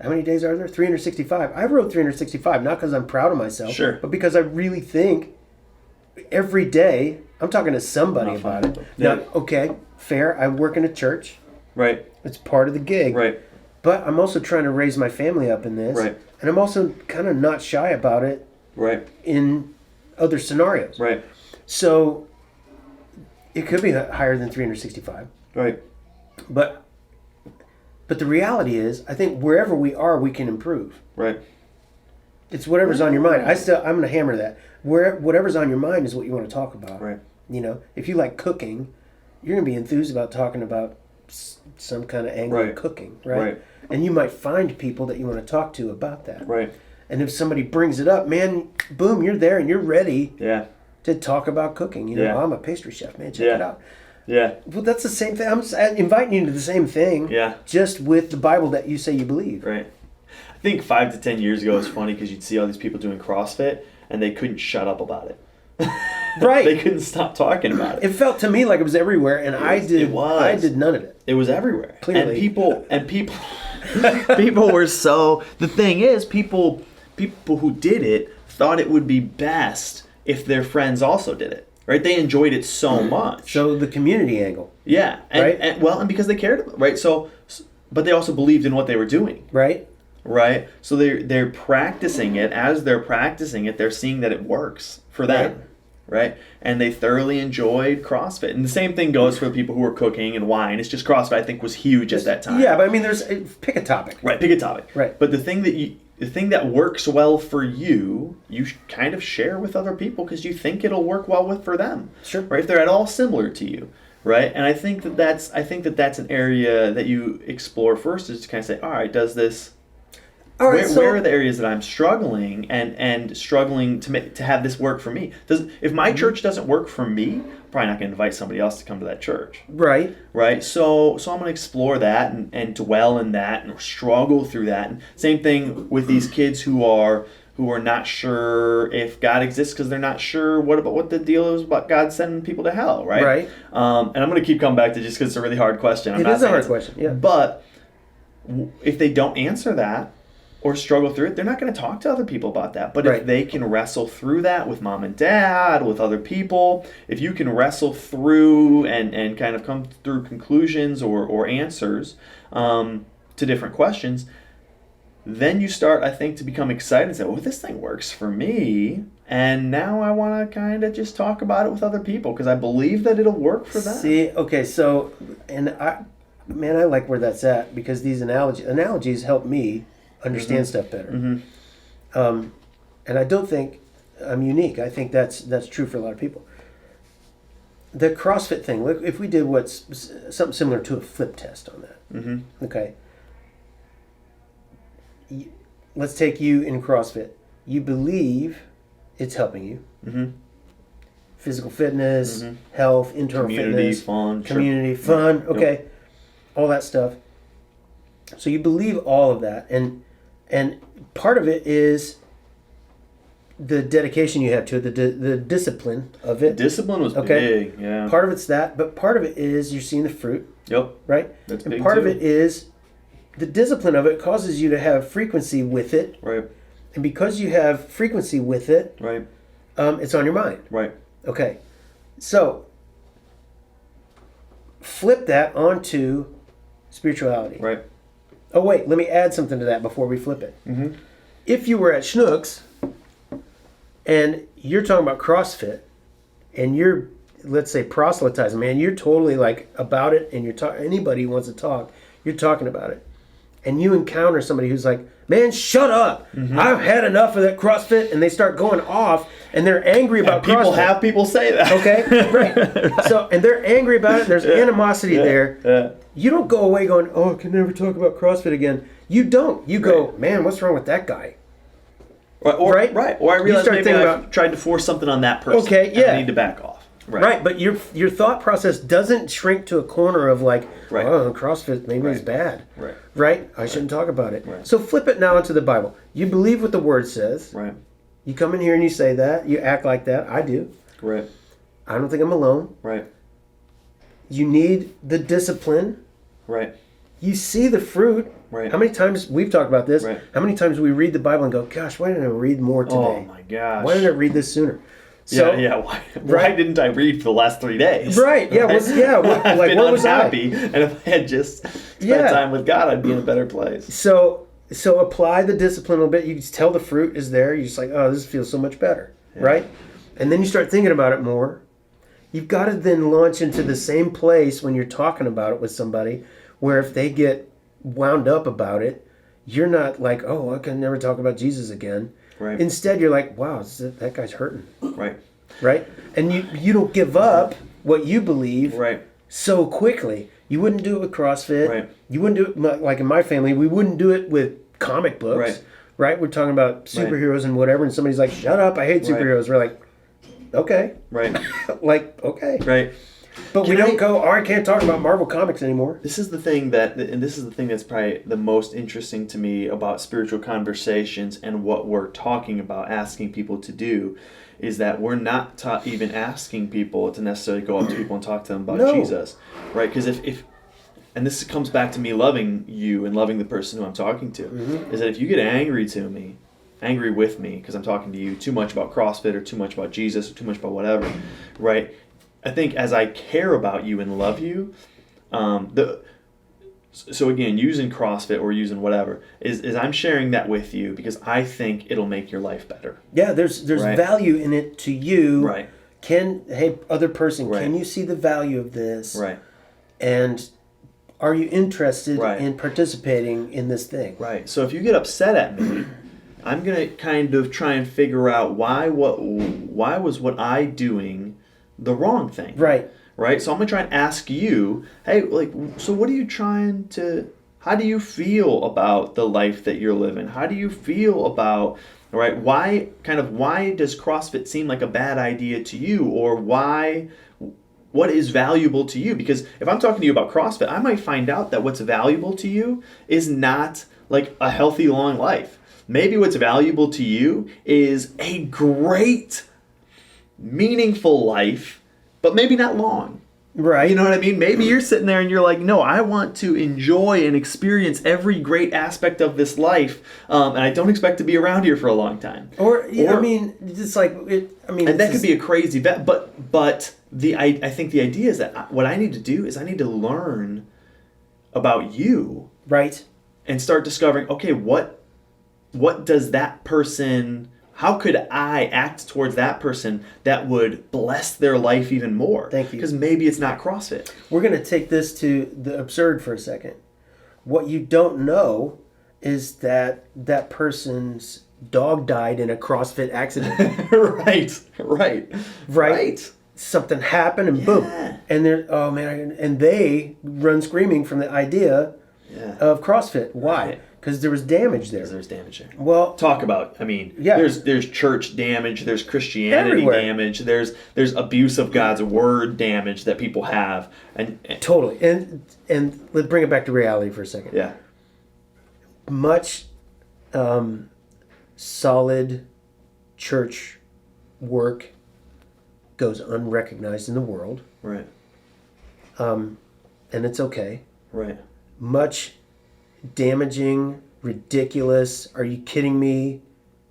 how many days are there? 365. I wrote 365, not because I'm proud of myself, sure, but because I really think every day I'm talking to somebody about it. Yeah. Now, okay, fair. I work in a church. Right. It's part of the gig. Right. But I'm also trying to raise my family up in this. Right. And I'm also kind of not shy about it. Right. In other scenarios. Right. So it could be higher than 365. Right. But the reality is, I think wherever we are, we can improve. Right. It's whatever's on your mind. I'm going to hammer that. Whatever's on your mind is what you want to talk about. Right. If you like cooking, you're going to be enthused about talking about some kind of angle of cooking, right? And you might find people that you want to talk to about that. Right. And if somebody brings it up, man, boom, you're there and you're ready to talk about cooking. I'm a pastry chef, man, check it out. Yeah. Well, that's the same thing. I'm just inviting you to the same thing. Yeah. Just with the Bible that you say you believe. Right. I think 5 to 10 years ago, it's funny because you'd see all these people doing CrossFit and they couldn't shut up about it. Right. They couldn't stop talking about it. It felt to me like it was everywhere, and I did none of it. It was everywhere. Clearly. And people people were so. The thing is, people who did it thought it would be best if their friends also did it. Right? They enjoyed it so much. So the community angle. Yeah. And because they cared, right? So, but they also believed in what they were doing. Right. Right? So they're practicing it. As they're practicing it, they're seeing that it works for them. Right? And they thoroughly enjoyed CrossFit. And the same thing goes for the people who were cooking and wine. It's just CrossFit, I think, was huge at that time. Yeah, but I mean, pick a topic. Right, pick a topic. Right. But the thing that works well for you, you kind of share with other people because you think it'll work well for them. Sure. Right? If they're at all similar to you. Right? And I think that's an area that you explore first, is to kind of say, all right, does this... All right, where are the areas that I'm struggling and struggling to have this work for me? If my church doesn't work for me, I'm probably not going to invite somebody else to come to that church. Right. Right. So I'm going to explore that and dwell in that and struggle through that. And same thing with these kids who are not sure if God exists because they're not sure what the deal is about God sending people to hell. Right. Right. And I'm going to keep coming back to just because it's a really hard question. It is a hard question. Yeah. But if they don't answer that, or struggle through it, they're not going to talk to other people about that. But Right. if they can wrestle through that with mom and dad, with other people, if you can wrestle through and kind of come through conclusions or answers to different questions, then you start, I think, to become excited and say, well, this thing works for me. And now I want to kind of just talk about it with other people because I believe that it'll work for them. See, okay, so, and I like where that's at because these analogies help me understand stuff better. Mm-hmm. And I don't think I'm unique. I think that's true for a lot of people. The CrossFit thing, look, if we did what's something similar to a flip test on that, Mm-hmm. okay? Let's take you in CrossFit. You believe it's helping you. Mm-hmm. Physical fitness, Mhm. health, internal Community, fitness, fun. community, fun, Yep. okay, all that stuff. So you believe all of that, and part of it is the dedication you have to it, the discipline of it. Discipline was Okay. big, yeah. Part of it's that, but part of it is you're seeing the fruit, Yep, right? that's And big part too. of it is the discipline of it causes you to have frequency with it, Right, and because you have frequency with it, right, it's on your mind. right. Okay, so flip that onto spirituality. Right. Oh wait, let me add something to that before we flip it. Mm-hmm. If you were at Schnucks and you're talking about CrossFit and you're, let's say, proselytizing, man, you're totally like about it, and you're talking. Anybody who wants to talk, you're talking about it, and you encounter somebody who's like, "Man, shut up! I've had enough of that CrossFit," and they start going off, and they're angry about People CrossFit. have people say that. Okay, right. So, and they're angry about it. And there's animosity there. Yeah. You don't go away going, "Oh, I can never talk about CrossFit again." You don't. You go, "Man, what's wrong with that guy?" Right. Right? Or I You realize start maybe thinking I've about- tried to force something on that person. Okay, and yeah. I need to back off. Right. But your thought process doesn't shrink to a corner of like, Right. "Oh, CrossFit maybe is Right. bad." Right. Right? I shouldn't talk about it. Right. So flip it now into the Bible. You believe what the Word says. Right. You come in here and you say that. You act like that. I do. Right. I don't think I'm alone. Right. You need the discipline. Right. You see the fruit. Right. How many times we've talked about this? Right. How many times we read the Bible and go, "Gosh, why didn't I read more today? Oh my gosh. Why didn't I read this sooner?" So, yeah. Why Right. didn't I read for the last 3 days? Right. Yeah. What, I've like been what was I? unhappy, and if I had just spent Yeah. time with God, I'd be in a better place. So apply the discipline a little bit. You can tell the fruit is there. You're just like, "Oh, this feels so much better," right? And then you start thinking about it more. You've got to then launch into the same place when you're talking about it with somebody, where if they get wound up about it, you're not like, "Oh, I can never talk about Jesus again." Right. Instead, you're like, "Wow, that guy's hurting," Right. right? And you don't give up what you believe Right. so quickly. You wouldn't do it with CrossFit. Right. You wouldn't do it like in my family. We wouldn't do it with comic books. Right. Right? We're talking about superheroes and whatever, and somebody's like, "Shut up! I hate Right. superheroes." We're like, "Okay," Right. like okay, Right. but we Can don't I- go. "Oh, I can't talk about Marvel comics anymore." This is the thing that's probably the most interesting to me about spiritual conversations and what we're talking about, asking people to do, is that we're not even asking people to necessarily go up to people and talk to them about No. Jesus, right? Because if and this comes back to me loving you and loving the person who I'm talking to, is that if you get angry with me because I'm talking to you too much about CrossFit or too much about Jesus or too much about whatever, right? I think as I care about you and love you, so again, using CrossFit or using whatever is I'm sharing that with you because I think it'll make your life better. Yeah, there's Right. value in it to you. Right. Hey, other person, Right. can you see the value of this? Right. And are you interested Right. in participating in this thing? Right. So if you get upset at me, I'm gonna kind of try and figure out why was what I doing the wrong thing. Right. Right? So I'm going to try and ask you, hey, so what are you how do you feel about the life that you're living? How do you feel about, right? Why does CrossFit seem like a bad idea to you? Or what is valuable to you? Because if I'm talking to you about CrossFit, I might find out that what's valuable to you is not like a healthy, long life. Maybe what's valuable to you is a great, meaningful life, but maybe not long. Right. You know what I mean? Maybe you're sitting there and you're like, no, I want to enjoy and experience every great aspect of this life, and I don't expect to be around here for a long time. Or I mean, it's like and that could be a crazy bet. But I think the idea is that what I need to do is I need to learn about you, right, and start discovering, okay, what does that person, how could I act towards that person that would bless their life even more? Thank you. Because maybe it's not CrossFit. We're going to take this to the absurd for a second. What you don't know is that that person's dog died in a CrossFit accident. Right. Something happened and boom. And they're, oh man, and they run screaming from the idea of CrossFit. Why? Right. Because there was damage there. Well, talk about, there's church damage, there's Christianity everywhere. damage, there's abuse of God's word damage that people have, and totally. And let's bring it back to reality for a second. Yeah. Much solid church work goes unrecognized in the world. Right. And it's okay. Right. Much damaging, ridiculous, are you kidding me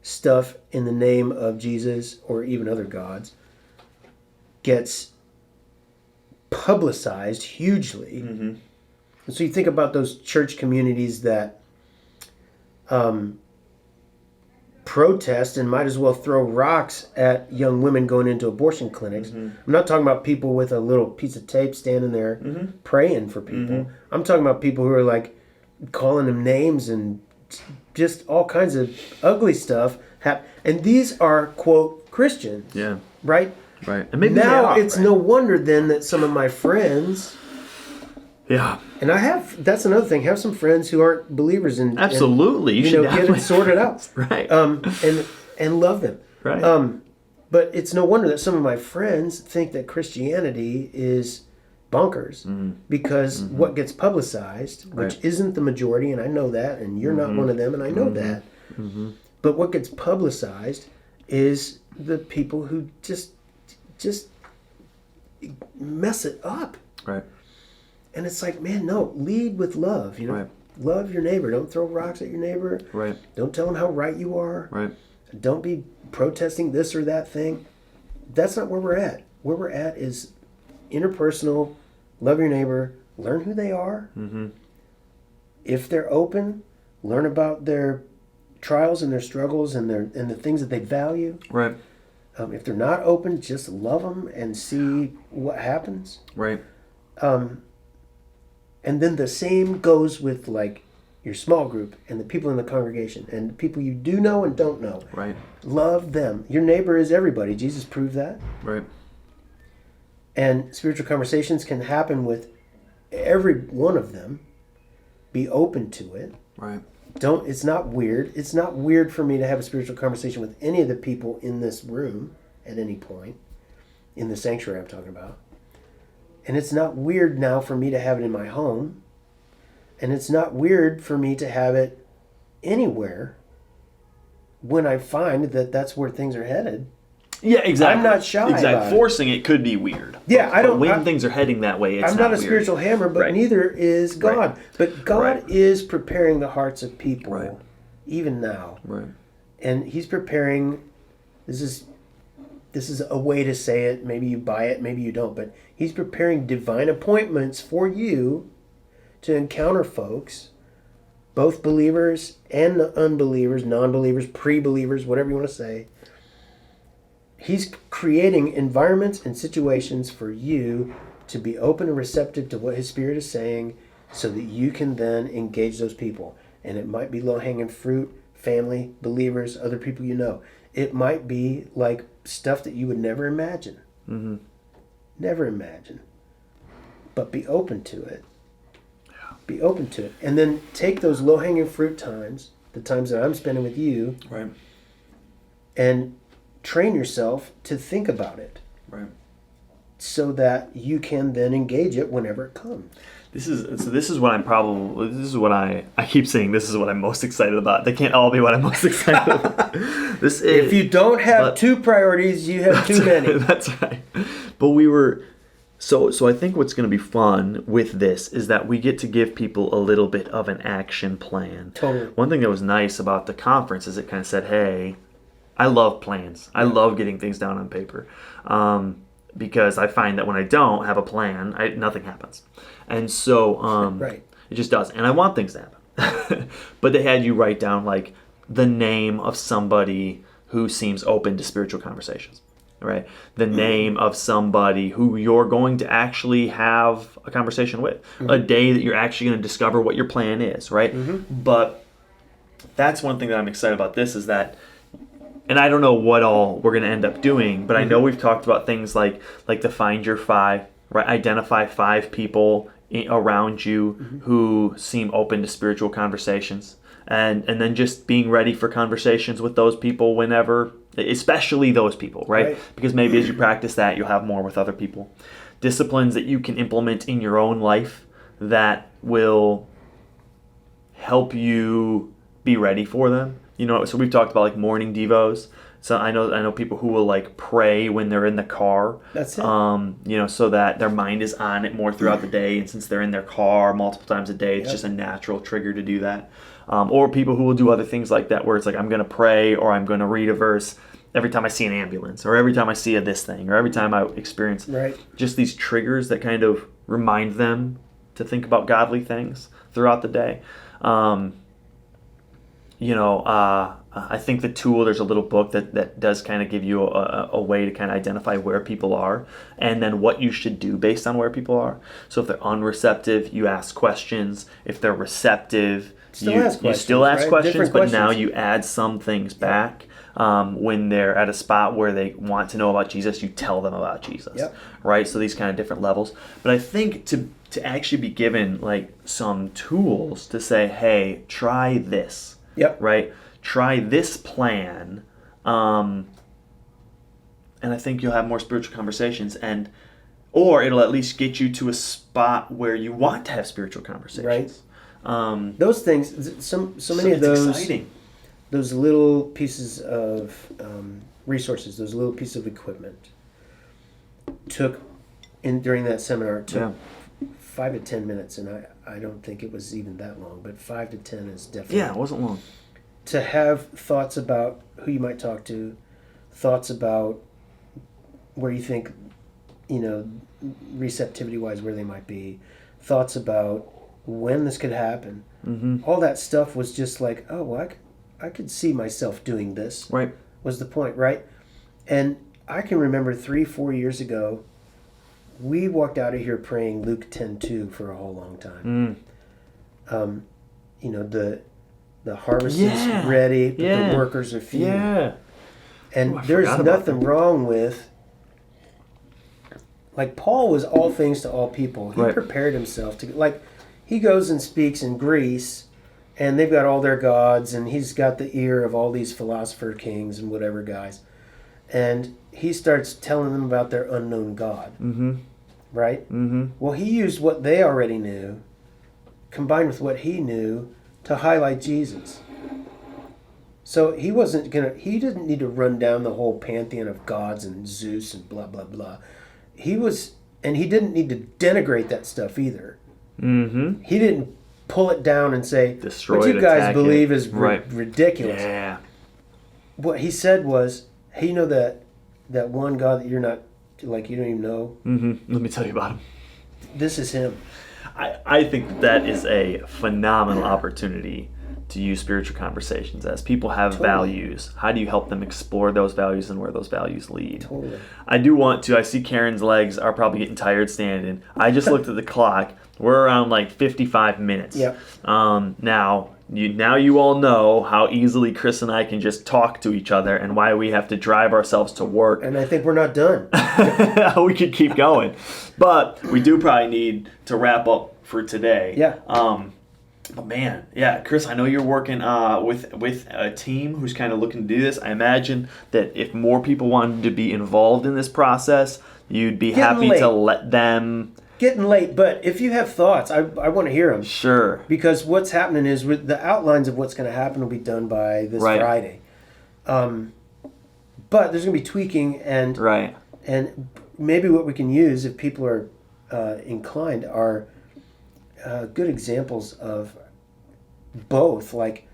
stuff in the name of Jesus or even other gods gets publicized hugely. Mm-hmm. And so you think about those church communities that protest and might as well throw rocks at young women going into abortion clinics. Mm-hmm. I'm not talking about people with a little piece of tape standing there praying for people. Mm-hmm. I'm talking about people who are like calling them names and just all kinds of ugly stuff. And these are, quote, Christians. Yeah. Right? Right. And maybe now it's no wonder then that some of my friends... Yeah. And that's another thing, have some friends who aren't believers in... Absolutely. And, get it sorted out. Right. And love them. Right. But it's no wonder that some of my friends think that Christianity is bonkers because what gets publicized, which isn't the majority, and I know that, and you're not one of them, and I know that. Mm-hmm. But what gets publicized is the people who just mess it up. Right. And it's like, man, no, lead with love. Right. Love your neighbor. Don't throw rocks at your neighbor. Right. Don't tell them how right you are. Right. Don't be protesting this or that thing. That's not where we're at. Where we're at is interpersonal, love your neighbor, learn who they are. Mm-hmm. If they're open, learn about their trials and their struggles and the things that they value. Right. If they're not open, just love them and see what happens. Right. And then the same goes with like your small group and the people in the congregation and the people you do know and don't know. Right. Love them. Your neighbor is everybody. Jesus proved that. Right. And spiritual conversations can happen with every one of them. Be open to it. Right. It's not weird. It's not weird for me to have a spiritual conversation with any of the people in this room at any point. In the sanctuary I'm talking about. And it's not weird now for me to have it in my home. And it's not weird for me to have it anywhere when I find that that's where things are headed. Yeah, exactly. I'm not shy about it. Forcing it could be weird. Yeah, but when things are heading that way, it's I'm not a weird. spiritual hammer, but neither is God. Right. But God is preparing the hearts of people, even now. Right. And He's preparing. This is a way to say it. Maybe you buy it, maybe you don't. But He's preparing divine appointments for you to encounter folks, both believers and unbelievers, non-believers, pre-believers, whatever you want to say. He's creating environments and situations for you to be open and receptive to what His Spirit is saying so that you can then engage those people. And it might be low-hanging fruit, family, believers, other people you know. It might be like stuff that you would never imagine. Mm-hmm. Never imagine. But be open to it. Yeah. Be open to it. And then take those low-hanging fruit times, the times that I'm spending with you, and train yourself to think about it. Right. So that you can then engage it whenever it comes. This is what I keep saying this is what I'm most excited about. They can't all be what I'm most excited about. If you don't have two priorities, you have too many. That's right. But we were So I think what's going to be fun with this is that we get to give people a little bit of an action plan. Totally. One thing that was nice about the conference is it kind of said, hey, I love plans. I love getting things down on paper. Because I find that when I don't have a plan, nothing happens. And so Right. it just does. And I want things to happen. But they had you write down like the name of somebody who seems open to spiritual conversations. Right? The name of somebody who you're going to actually have a conversation with. A day that you're actually going to discover what your plan is, right? But that's one thing that I'm excited about this is that, and I don't know what all we're going to end up doing, but I know we've talked about things like to find your five, right? Identify 5 people around you who seem open to spiritual conversations. And then just being ready for conversations with those people whenever, especially those people, right? Because maybe as you practice that, you'll have more with other people. Disciplines that you can implement in your own life that will help you be ready for them. You know, so we've talked about like morning devos. So I know people who will like pray when they're in the car. That's it. You know, so that their mind is on it more throughout the day, and since they're in their car multiple times a day, it's just a natural trigger to do that. Or people who will do other things like that, where it's like I'm going to pray or I'm going to read a verse every time I see an ambulance, or every time I see this thing, or every time I experience just these triggers that kind of remind them to think about godly things throughout the day. I think the tool, there's a little book that does kind of give you a way to kind of identify where people are and then what you should do based on where people are. So if they're unreceptive, you ask questions. If they're receptive, you still ask questions, but now you add some things back. When they're at a spot where they want to know about Jesus, you tell them about Jesus, right? So these kind of different levels. But I think to actually be given like some tools to say, hey, try this, right? Try this plan, and I think you'll have more spiritual conversations, or it'll at least get you to a spot where you want to have spiritual conversations. Right. Those things, so many of those. Exciting. Those little pieces of resources, those little pieces of equipment, during that seminar, took 5 to 10 minutes, and I don't think it was even that long, but 5 to 10 is definitely... Yeah, it wasn't long. To have thoughts about who you might talk to, thoughts about where you think, receptivity-wise, where they might be, thoughts about when this could happen. All that stuff was just like, oh, well, I could see myself doing this. Right. Was the point, right? And I can remember 3-4 years ago, we walked out of here praying Luke 10:2 for a whole long time. The harvest is ready, but the workers are few. Yeah. And there's nothing wrong with, like, Paul was all things to all people. He prepared himself to, like, he goes and speaks in Greece, and they've got all their gods, and he's got the ear of all these philosopher kings and whatever guys. And he starts telling them about their unknown God. Right? Well, he used what they already knew, combined with what he knew, to highlight Jesus. So he didn't need to run down the whole pantheon of gods and Zeus and blah, blah, blah. He didn't need to denigrate that stuff either. He didn't pull it down and say, what you guys believe is ridiculous. Yeah. What he said was, hey, you know that one God that you're not, like, you don't even know? Let me tell you about him. This is him. I think that is a phenomenal opportunity to use spiritual conversations. As people have values, how do you help them explore those values and where those values lead? Totally. I see Karen's legs are probably getting tired standing. I just looked at the clock. We're around like 55 minutes. Yep. Now you all know how easily Chris and I can just talk to each other and why we have to drive ourselves to work. And I think we're not done. We could keep going. But we do probably need to wrap up for today. Yeah. But man, Chris, I know you're working with a team who's kind of looking to do this. I imagine that if more people wanted to be involved in this process, you'd be happy to let them... Getting late, but if you have thoughts, I want to hear them. Sure. Because what's happening is the outlines of what's going to happen will be done by this Friday. But there's going to be tweaking and maybe what we can use if people are inclined are good examples of both, like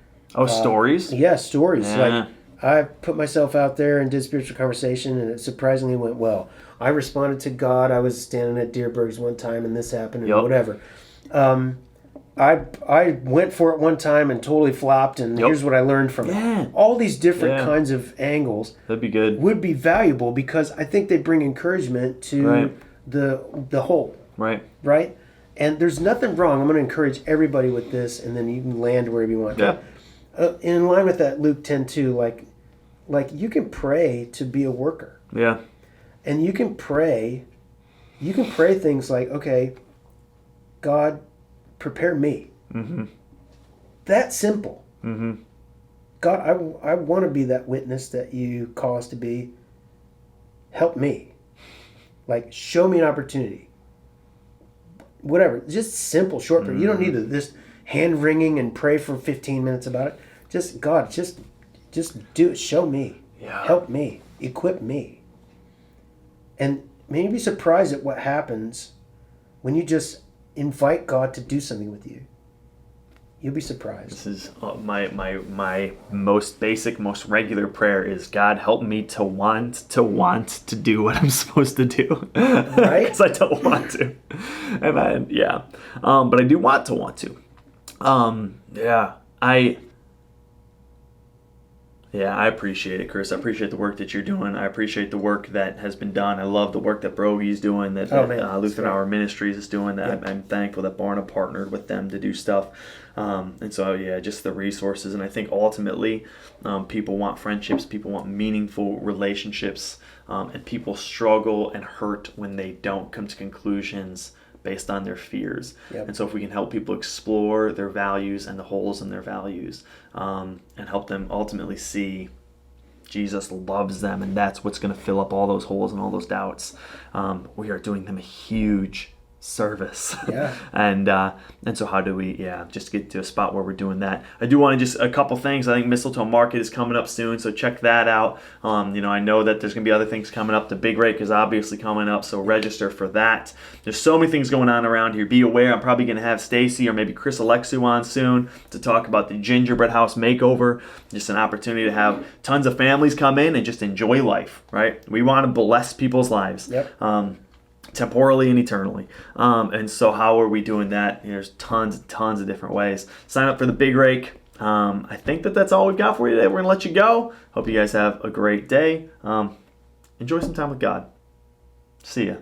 stories. yeah, stories. Yeah. Like I put myself out there and did spiritual conversation, and it surprisingly went well. I responded to God. I was standing at Deerberg's one time, and this happened, and Yep. whatever. I went for it one time and totally flopped, and Yep. here's what I learned from Yeah. it. All these different Yeah. kinds of angles That'd be good. would be valuable because I think they bring encouragement to Right. the whole, Right. right? And there's nothing wrong. I'm going to encourage everybody with this, and then you can land wherever you want. Yeah. In line with that, Luke 10:2, like you can pray to be a worker, Yeah. and you can pray things like, okay, God, prepare me. Mm-hmm. That simple. Mm-hmm. God, I want to be that witness that you call us to be. Help me. Like, show me an opportunity. Whatever. Just simple, short prayer. You don't need this hand wringing and pray for 15 minutes about it. Just, God, just do it. Show me. Yeah. Help me. Equip me. And maybe you'd be surprised at what happens when you just invite God to do something with you. You'll be surprised. This is my most basic, most regular prayer is, God, help me to want to do what I'm supposed to do. Right? Because I don't want to. And but I do want to. I appreciate it, Chris. I appreciate the work that you're doing. I appreciate the work that has been done. I love the work that Brogy's doing, that Lutheran Hour Ministries is doing. That I'm thankful that Barna partnered with them to do stuff. And so, just the resources. And I think ultimately people want friendships, people want meaningful relationships, and people struggle and hurt when they don't come to conclusions based on their fears. Yep. And so if we can help people explore their values and the holes in their values, and help them ultimately see Jesus loves them, and that's what's going to fill up all those holes and all those doubts, we are doing them a huge service. Yeah. And so how do we just get to a spot where we're doing that? I do want to just a couple things. I think Mistletoe Market is coming up soon, so check that out. I know that there's gonna be other things coming up. The Big Rake is obviously coming up, so register for that. There's so many things going on around here. Be aware, I'm probably gonna have Stacy or maybe Chris Alexu on soon to talk about the gingerbread house makeover. Just an opportunity to have tons of families come in and just enjoy life, right? We want to bless people's lives. Yep. Temporally and eternally. And so how are we doing that? There's tons and tons of different ways. Sign up for the Big Rake. I think that's all we've got for you today. We're going to let you go. Hope you guys have a great day. Enjoy some time with God. See ya.